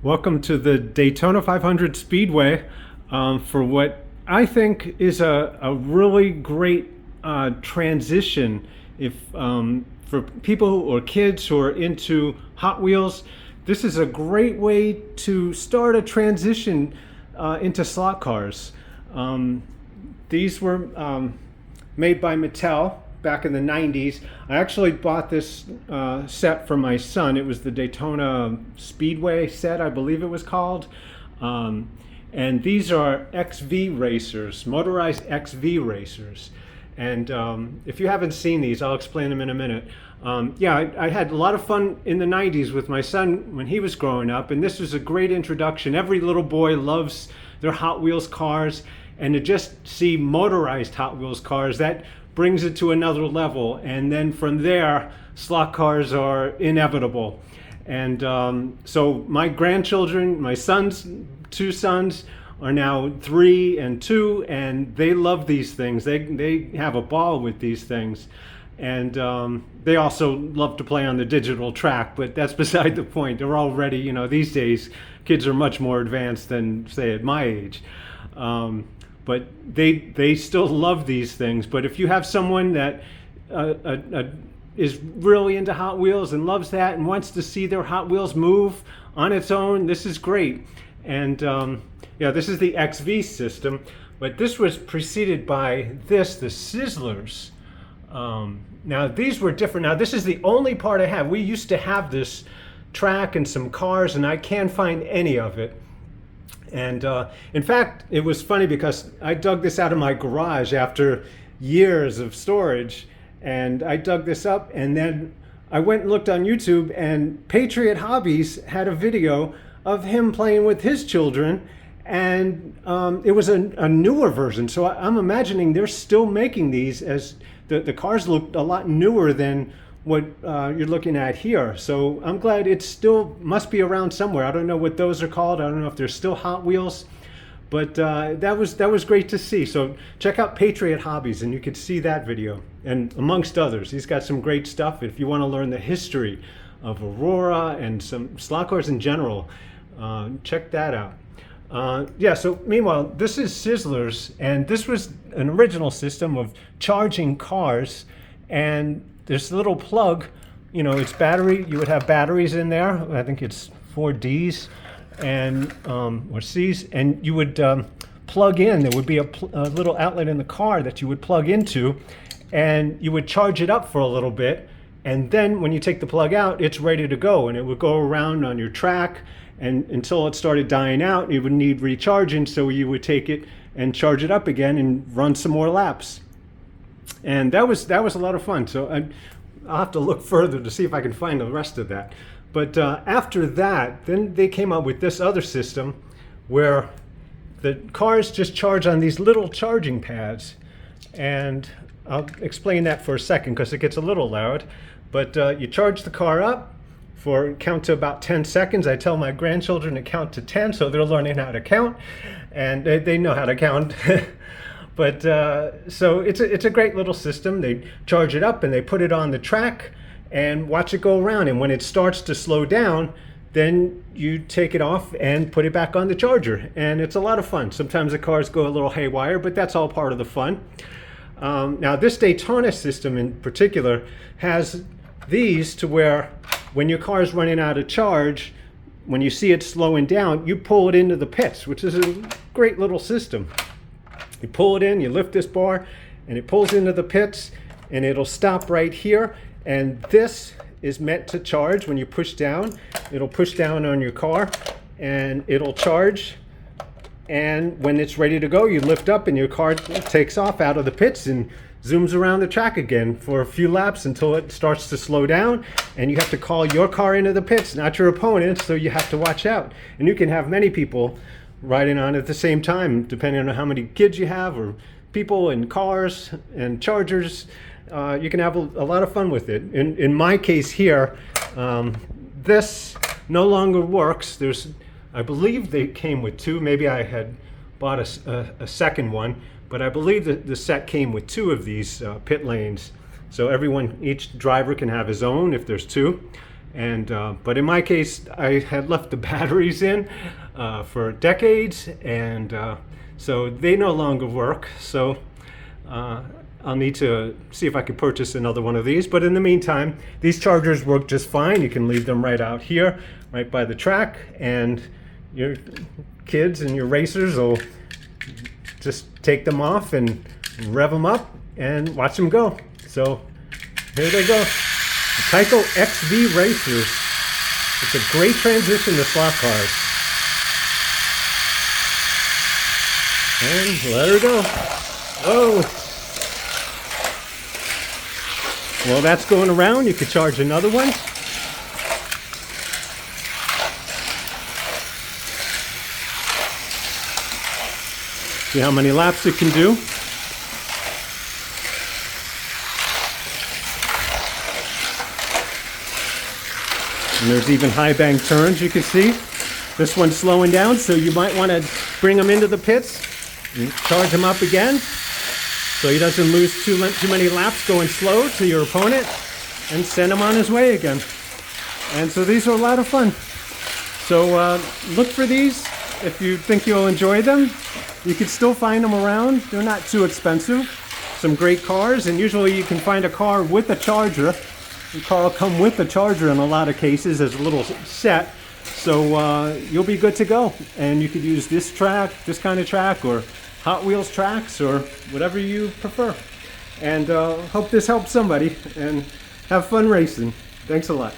Welcome to the Daytona 500 Speedway for what I think is a really great transition for people or kids who are into Hot Wheels. This is a great way to start a transition into slot cars. These were made by Mattel back in the 90s. I actually bought this set for my son. It was the Daytona Speedway set, I believe it was called. And these are XV Racers, Motorized XV Racers. And if you haven't seen these, I'll explain them in a minute. I had a lot of fun in the 90s with my son when he was growing up, and this was a great introduction. Every little boy loves their Hot Wheels cars, and to just see motorized Hot Wheels cars, that brings it to another level. And then from there, slot cars are inevitable. And so my grandchildren, my sons, two sons, are now 3 and 2, and they love these things. They have a ball with these things. And they also love to play on the digital track, but that's beside the point. They're already, these days, kids are much more advanced than, say, at my age. But they still love these things. But if you have someone that is really into Hot Wheels and loves that and wants to see their Hot Wheels move on its own, this is great. And this is the XV system, but this was preceded by the Sizzlers. Now these were different. Now this is the only part I have. We used to have this track and some cars, and I can't find any of it. And in fact, it was funny because I dug this out of my garage after years of storage, and I dug this up, and then I went and looked on YouTube, and Patriot Hobbies had a video of him playing with his children, and it was a newer version. So I'm imagining they're still making these, as the cars looked a lot newer than what you're looking at here. So I'm glad it still must be around somewhere. I don't know what those are called. I don't know if they're still Hot Wheels, but that was great to see. So check out Patriot Hobbies and you could see that video. And amongst others, he's got some great stuff. If you want to learn the history of Aurora and some slot cars in general, check that out. So meanwhile, this is Sizzlers, and this was an original system of charging cars, and this little plug, it's battery. You would have batteries in there. I think it's 4 Ds and or Cs, and you would plug in. There would be a little outlet in the car that you would plug into, and you would charge it up for a little bit, and then when you take the plug out, it's ready to go, and it would go around on your track, and until it started dying out, you would need recharging, so you would take it and charge it up again and run some more laps. And that was a lot of fun. So I'll have to look further to see if I can find the rest of that. But after that, then they came up with this other system where the cars just charge on these little charging pads. And I'll explain that for a second because it gets a little loud. But you charge the car up for count to about 10 seconds. I tell my grandchildren to count to 10, so they're learning how to count, and they know how to count. But so it's a great little system. They charge it up and they put it on the track and watch it go around. And when it starts to slow down, then you take it off and put it back on the charger. And it's a lot of fun. Sometimes the cars go a little haywire, but that's all part of the fun. Now this Daytona system in particular has these to where when your car is running out of charge, when you see it slowing down, you pull it into the pits, which is a great little system. You pull it in, you lift this bar, and it pulls into the pits, and it'll stop right here. And this is meant to charge. When you push down, it'll push down on your car, and it'll charge. And when it's ready to go, you lift up, and your car takes off out of the pits and zooms around the track again for a few laps until it starts to slow down, and you have to call your car into the pits, not your opponent, so you have to watch out. And you can have many people riding on at the same time, depending on how many kids you have, or people and cars and chargers. You can have a lot of fun with it. In my case here, this no longer works. I believe they came with 2. Maybe I had bought a second one, but I believe that the set came with 2 of these pit lanes. So each driver can have his own if there's 2. And but in my case, I had left the batteries in for decades, and so they no longer work. So I'll need to see if I can purchase another one of these. But in the meantime, these chargers work just fine. You can leave them right out here, right by the track, and your kids and your racers will just take them off and rev them up and watch them go. So here they go. The Tyco XV Racers. It's a great transition to slot cars. And let her go. Whoa. Well, that's going around. You could charge another one. See how many laps it can do. And there's even high bank turns, you can see. This one's slowing down, so you might want to bring him into the pits and charge him up again so he doesn't lose too many laps going slow to your opponent, and send him on his way again. And so these are a lot of fun. So look for these if you think you'll enjoy them. You can still find them around. They're not too expensive. Some great cars, and usually you can find a car with a charger. The car will come with the charger in a lot of cases as a little set, so you'll be good to go. And you could use this track, this kind of track, or Hot Wheels tracks, or whatever you prefer. And hope this helps somebody, and have fun racing. Thanks a lot.